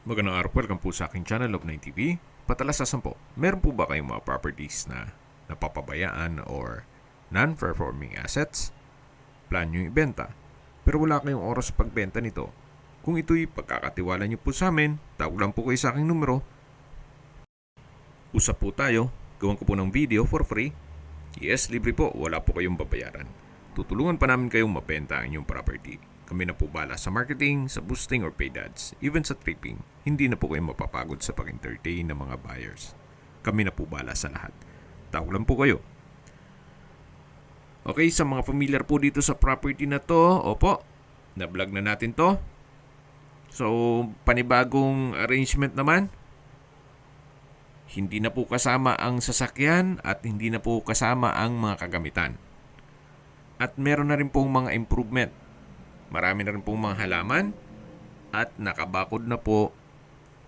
Magandang araw po, welcome po sa aking channel of 9TV. Patalasasan po, meron po ba kayong mga properties na napapabayaan or non-performing assets? Plan nyo ibenta, pero wala kayong oras pagbenta nito. Kung ito'y pagkakatiwala nyo po sa amin, tawag lang po kayo sa aking numero. Usap po tayo, gawan ko po ng video for free. Yes, libre po, wala po kayong babayaran. Tutulungan pa namin kayong mabenta ang inyong property. Kami na po bala sa marketing, sa boosting or paid ads, even sa tripping. Hindi na po kayo mapapagod sa pag-entertain ng mga buyers. Kami na po bala sa lahat. Tawag lang po kayo. Okay, sa mga familiar po dito sa property na to, opo, na-vlog na natin to. So, panibagong arrangement naman. Hindi na po kasama ang sasakyan at hindi na po kasama ang mga kagamitan. At meron na rin pong mga improvement. Marami na rin pong mga halaman at nakabakod na po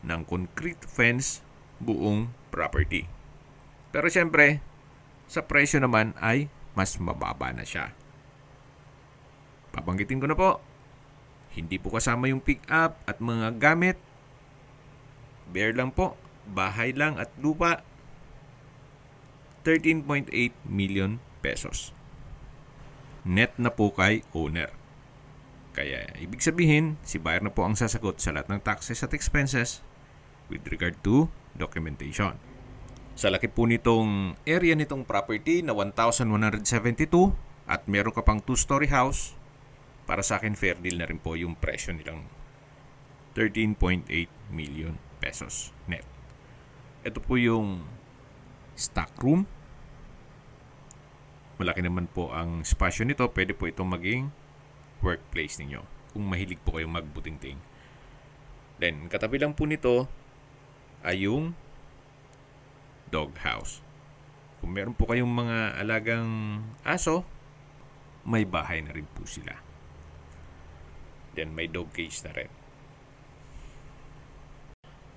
ng concrete fence buong property. Pero siyempre, sa presyo naman ay mas mababa na siya. Babanggitin ko na po, hindi po kasama yung pick-up at mga gamit. Bare lang po, bahay lang at lupa. 13.8 million pesos. Net na po kay owner. Kaya ibig sabihin, si buyer na po ang sasagot sa lahat ng taxes at expenses with regard to documentation. Sa laki po nitong area nitong property na 1,172 at meron ka pang 2-story house, para sa akin fair deal na rin po yung presyo nilang 13.8 million pesos net. Ito po yung stock room. Malaki naman po ang spasyo nito. Pwede po itong maging workplace ninyo kung mahilig po kayong magbutingting. Then, katabi lang po nito ay yung dog house. Kung meron po kayong mga alagang aso, may bahay na rin po sila. Then, may dog cage na rin.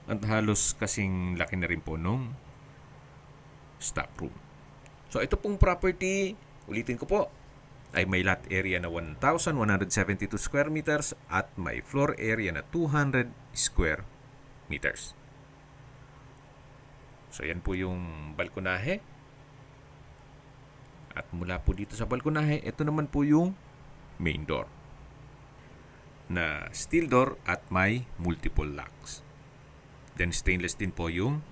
At halos kasing laki na rin po nung stock room. So, ito pong property, ulitin ko po, ay may lot area na 1,172 square meters at may floor area na 200 square meters. So, yan po yung balkonahe. At mula po dito sa balkonahe, ito naman po yung main door na steel door at may multiple locks. Then, stainless din po yung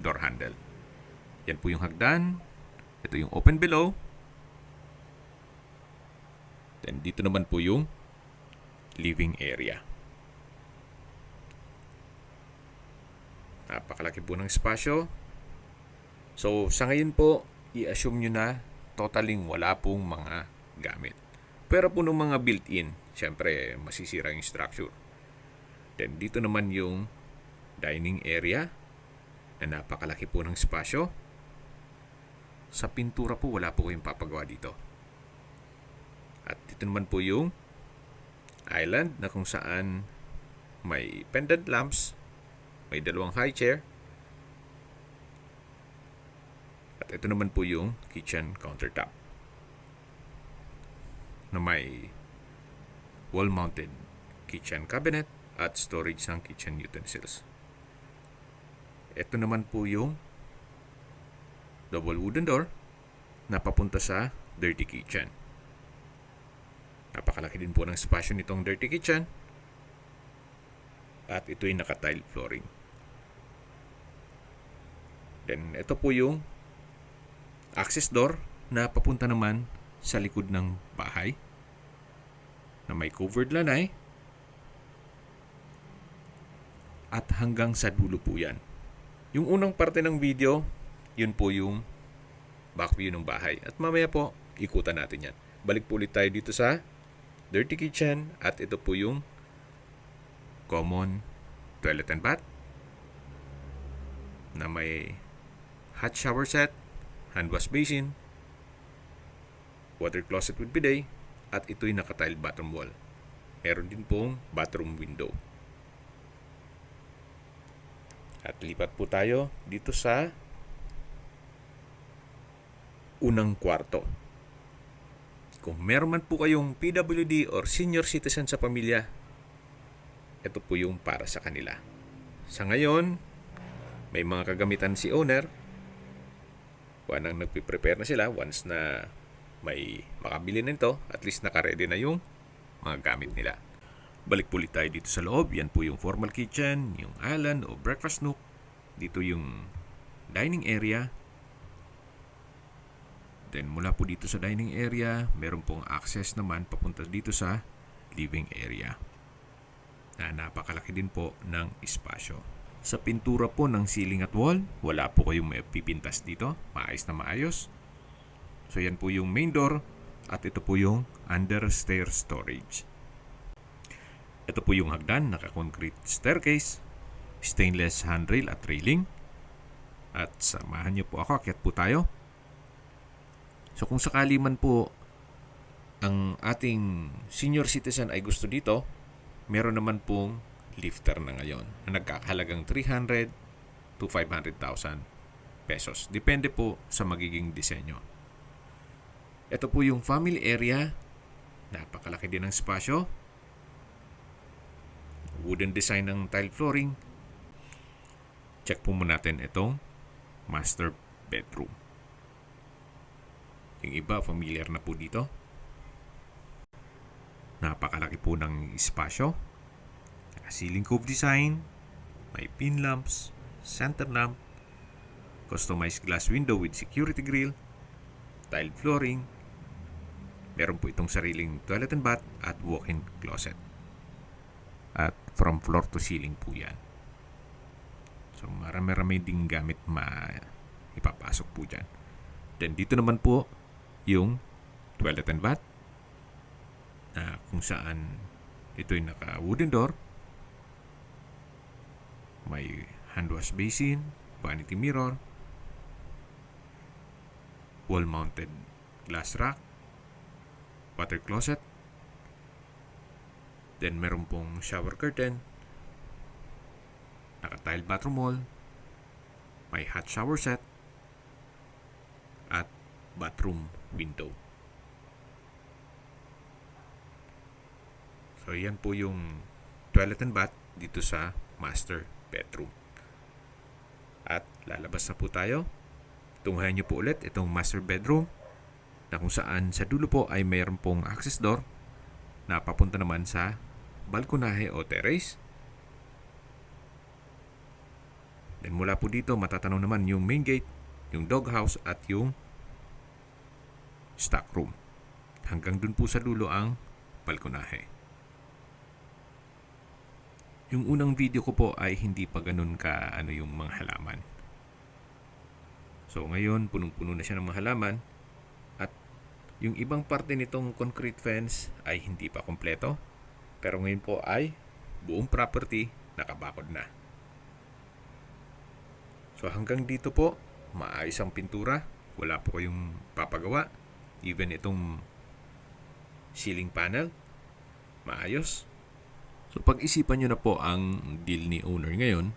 door handle. Yan po yung hagdan. Ito yung open below. Then, dito naman po yung living area. Napakalaki po ng espasyo. So, sa ngayon po, i-assume nyo na totaling wala pong mga gamit. Pero po ng mga built-in, syempre, masisira yung structure. Then, dito naman yung dining area na napakalaki po ng espasyo. Sa pintura po, wala po kayong papagawa dito. At dito naman po yung island na kung saan may pendant lamps, may dalawang high chair. At ito naman po yung kitchen countertop na may wall-mounted kitchen cabinet at storage ng kitchen utensils. Ito naman po yung double wooden door na papunta sa dirty kitchen. Napakalaki din po ng spasyo nitong dirty kitchen. At ito'y naka-tile flooring. Then, ito po yung access door na papunta naman sa likod ng bahay na may covered lanay. At hanggang sa dulo po yan. Yung unang parte ng video, yun po yung back view ng bahay. At mamaya po, ikutan natin yan. Balik po ulit tayo dito sa dirty kitchen at ito po yung common toilet and bath na may hot shower set, hand wash basin, water closet with bidet at ito'y naka-tile bathroom wall. Meron din pong bathroom window. At lipat po tayo dito sa unang kwarto. Kung meron man po kayong PWD or senior citizen sa pamilya, ito po yung para sa kanila. sa ngayon, may mga kagamitan si owner. Nang nagpiprepare na sila once na may makabili nito, at least nakaredy na yung mga gamit nila. Balik po ulit tayo dito sa loob. Yan po yung formal kitchen, yung island o breakfast nook. Dito yung dining area. Then mula po dito sa dining area, meron pong access naman papunta dito sa living area. Na napakalaki din po ng espasyo. Sa pintura po ng ceiling at wall, wala po kayong may pipintas dito. Maayos na maayos. So yan po yung main door at ito po yung under stair storage. Ito po yung hagdan, naka-concrete staircase, stainless handrail at railing. At samahan niyo po ako, akyat po tayo. So kung sakali man po ang ating senior citizen ay gusto dito, meron naman pong lifter na ngayon na nagkakahalagang 300 to 500,000 pesos. Depende po sa magiging disenyo. Ito po yung family area. Napakalaki din ng espasyo. Wooden design ng tile flooring. Check po muna natin itong master bedroom. Yung iba, familiar na po dito. Napakalaki po ng espasyo. Ceiling cove design. May pin lamps, center lamp, customized glass window with security grill, tile flooring. Meron po itong sariling toilet and bath at walk-in closet. At from floor to ceiling po yan. So marami-rami ding gamit ipapasok po dyan. Then dito naman po yung toilet and bath na kung saan ito'y naka wooden door. May hand wash basin, vanity mirror, wall mounted glass rack, water closet. Then meron pong shower curtain, naka-tile bathroom wall, may hot shower set, at bathroom window. So yan po yung toilet and bath dito sa master bedroom. At lalabas na po tayo. Tunghayan nyo po ulit itong master bedroom na kung saan sa dulo po ay mayroon pong access door na papunta naman sa balkonahe o terrace. Then mula po dito matatanaw naman yung main gate, yung doghouse at yung stock room. Hanggang dun po sa dulo ang balkonahe. Yung unang video ko po ay hindi pa ganun ka yung mga halaman. So ngayon punong-puno na siya ng mga halaman at yung ibang parte nitong concrete fence ay hindi pa kompleto. Pero ngayon po ay buong property nakabakod na. So hanggang dito po, maayos ang pintura. Wala po kayong papagawa. Even itong ceiling panel, maayos. So pag-isipan nyo na po ang deal ni owner ngayon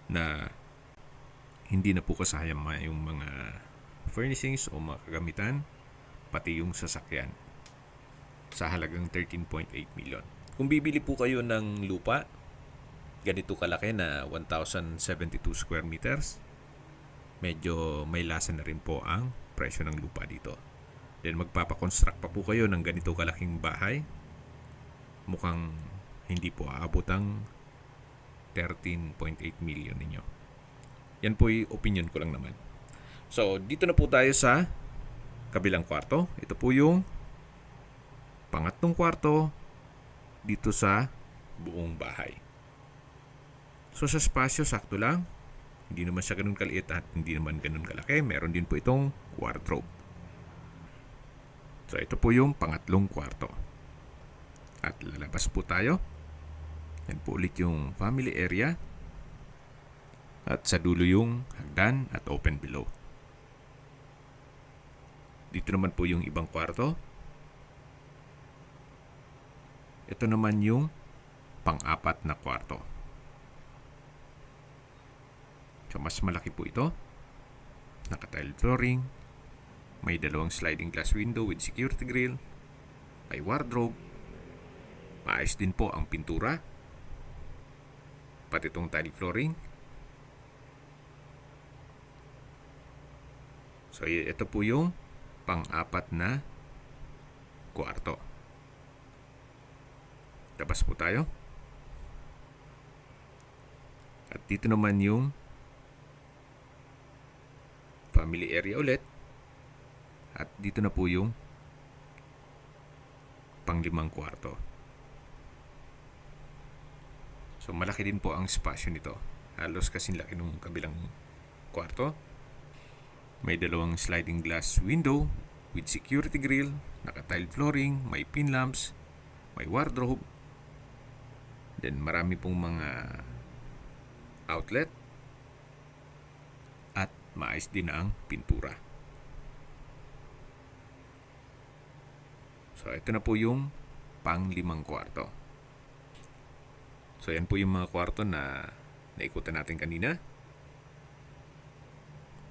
na hindi na po kasama yung mga furnishings o mga kagamitan, pati yung sasakyan sa halagang 13.8 million. Kung bibili po kayo ng lupa, ganito kalaki na 1,072 square meters, medyo may lasa na rin po ang presyo ng lupa dito. Then magpapakonstruct pa po kayo ng ganito kalaking bahay, mukhang hindi po aabot ang 13.8 million ninyo. Yan po yung opinion ko lang naman. So, dito na po tayo sa kabilang kwarto. Ito po yung pangatlong kwarto dito sa buong bahay. So sa spasyo, sakto lang. Hindi naman siya ganun kaliit at hindi naman ganun kalaki. Meron din po itong wardrobe. So ito po yung pangatlong kwarto. At lalabas po tayo. Yan po ulit yung family area. At sa dulo yung hagdan at open below. Dito naman po yung ibang kwarto. Ito naman yung pang-apat na kwarto. So mas malaki po ito. Naka-tile flooring. May dalawang sliding glass window with security grill. May wardrobe. Maayos din po ang pintura. pati itong tile flooring. So ito po yung pang-apat na kwarto. Labas po tayo. At dito naman yung family area ulit. At dito na po yung pang-limang kwarto. So malaki din po ang spasyo nito. Halos kasing laki ng kabilang kwarto. May dalawang sliding glass window with security grill, naka-tile flooring, may pin lamps, may wardrobe. Then marami pong mga outlet at maayos din ang pintura. So ito na po yung pang-limang kwarto. So yan po yung mga kwarto na naikutan natin kanina.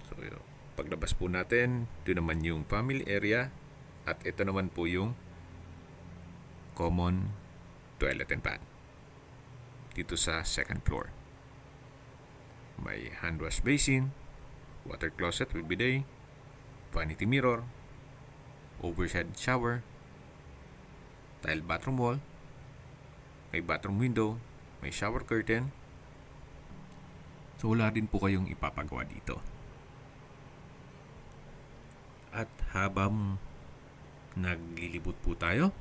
So paglabas po natin, ito naman yung family area at ito naman po yung common toilet and bath dito sa second floor. May hand wash basin, water closet with bidet, vanity mirror, overhead shower, tile bathroom wall, may bathroom window, may shower curtain. So wala din po kayong ipapagawa dito. At habang naglilibot po tayo,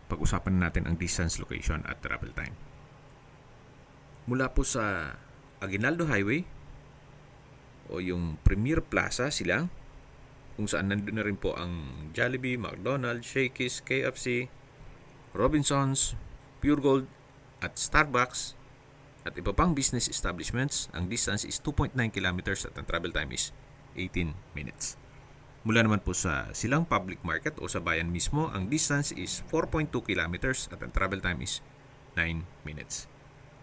pag-usapan natin ang distance, location at travel time. Mula po sa Aguinaldo Highway o yung Premier Plaza Silang, kung saan nandun na rin po ang Jollibee, McDonald's, Shakey's, KFC, Robinsons, Pure Gold at Starbucks at iba pang business establishments, ang distance is 2.9 kilometers at ang travel time is 18 minutes. Mula naman po sa Silang Public Market o sa bayan mismo, ang distance is 4.2 kilometers at ang travel time is 9 minutes.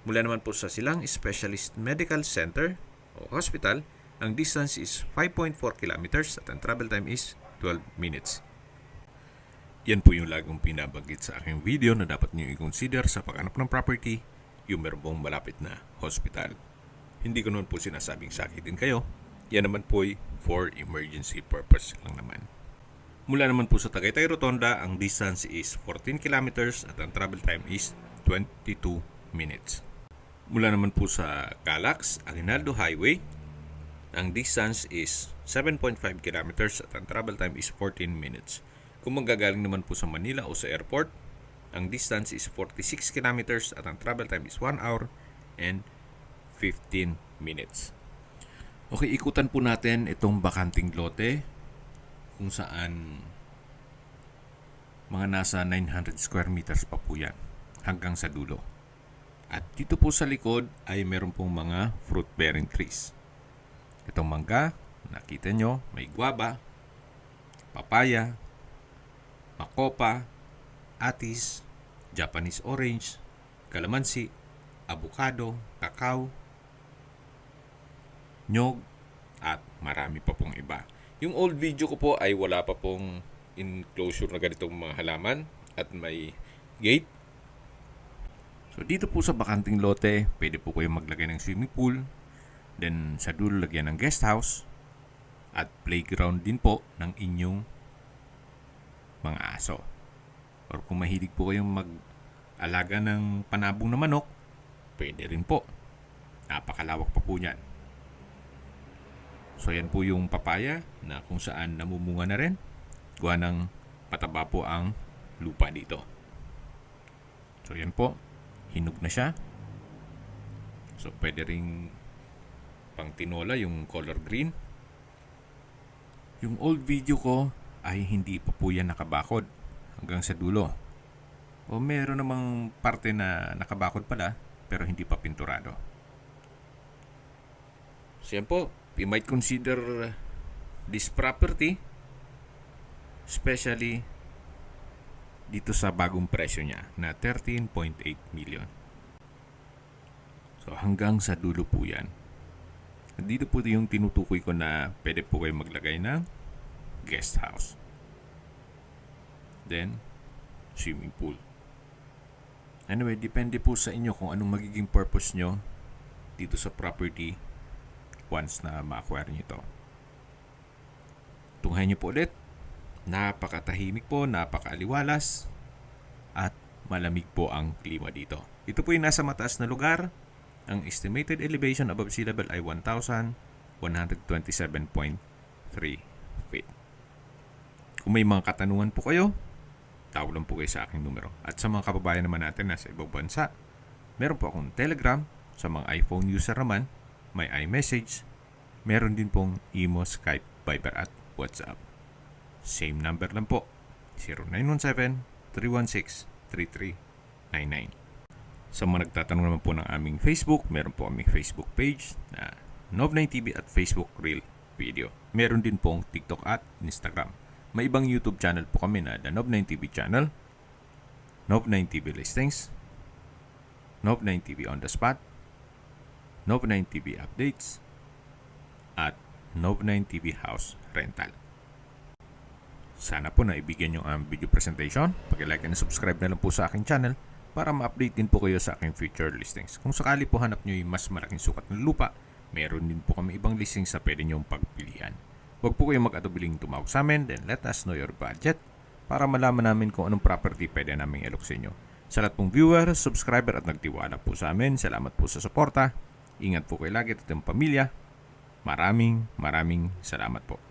Mula naman po sa Silang Specialist Medical Center o Hospital, ang distance is 5.4 kilometers at ang travel time is 12 minutes. Yan po yung lagong pinabanggit sa aking video na dapat niyo i-consider sa paghanap ng property, yung meron pong malapit na hospital. Hindi ko noon po sinasabing sakitin kayo. Yan naman po ay for emergency purpose lang naman. Mula naman po sa Tagaytay Rotonda, ang distance is 14 kilometers at ang travel time is 22 minutes. Mula naman po sa Calax, Aguinaldo Highway, ang distance is 7.5 kilometers at ang travel time is 14 minutes. Kung manggagaling naman po sa Manila o sa airport, ang distance is 46 kilometers at ang travel time is 1 hour and 15 minutes. Okay, ikutan po natin itong bakanting lote kung saan mga nasa 900 square meters pa po yan hanggang sa dulo. At dito po sa likod ay meron pong mga fruit-bearing trees. Itong mangga, nakita nyo, may guava, papaya, makopa, atis, Japanese orange, kalamansi, avocado, kakao, nyog, at marami pa pong iba. Yung old video ko po ay wala pa pong enclosure na ganitong mga halaman at may gate. So dito po sa bakanting lote, pwede po kayong maglagay ng swimming pool, then sa dulo lagyan ng guest house, at playground din po ng inyong mga aso. Or kung mahilig po kayong mag-alaga ng panabong na manok, pwede rin po. Napakalawak pa po niyan. So yan po yung papaya na kung saan namumunga na rin. Gawa ng pataba po ang lupa dito. So yan po, hinog na siya. So pwede ring pang tinola yung color green. Yung old video ko ay hindi pa po yan nakabakod hanggang sa dulo. O meron namang parte na nakabakod pala pero hindi pa pinturado. So yan po, you might consider this property, especially dito sa bagong presyo niya na 13.8 million. So hanggang sa dulo po yan. Dito po yung tinutukoy ko na pwede po kayo maglagay ng guest house. Then, swimming pool. Anyway, depende po sa inyo kung anong magiging purpose nyo dito sa property once na ma-acquire nyo ito. Tunghayan nyo po ulit, napakatahimik po, napakaaliwalas, at malamig po ang klima dito. Ito po yung nasa mataas na lugar. Ang estimated elevation above sea level ay 1,127.3 feet. Kung may mga katanungan po kayo, tawag lang po kayo sa aking numero. At sa mga kababayan naman natin na sa ibang bansa, meron po akong Telegram. Sa mga iPhone user naman, may iMessage. Meron din pong Imo, Skype, Viber at WhatsApp. Same number lang po, 0917-316-3399. Sa mga nagtatanong naman po ng aming Facebook, meron po aming Facebook page na Nov9TV at Facebook Reel Video. Meron din pong TikTok at Instagram. May ibang YouTube channel po kami na The Nov9TV Channel, Nov9TV Listings, Nov9TV On The Spot, Nov9TV Updates, at Nov9TV House Rental. Sana po na ibigyan nyo ang video presentation. Pag-like and subscribe na lang po sa aking channel para ma-update din po kayo sa aking future listings. Kung sakali po hanap nyo yung mas malaking sukat ng lupa, meron din po kami ibang listings na pwede nyong pagpilian. Huwag po kayong mag-atubiling tumawag sa amin, then let us know your budget para malaman namin kung anong property pwede naming ilok sa inyo. Sa lahat pong viewer, subscriber at nagtiwala po sa amin, salamat po sa suporta. Ingat po kayo lagi at itong pamilya. Maraming salamat po.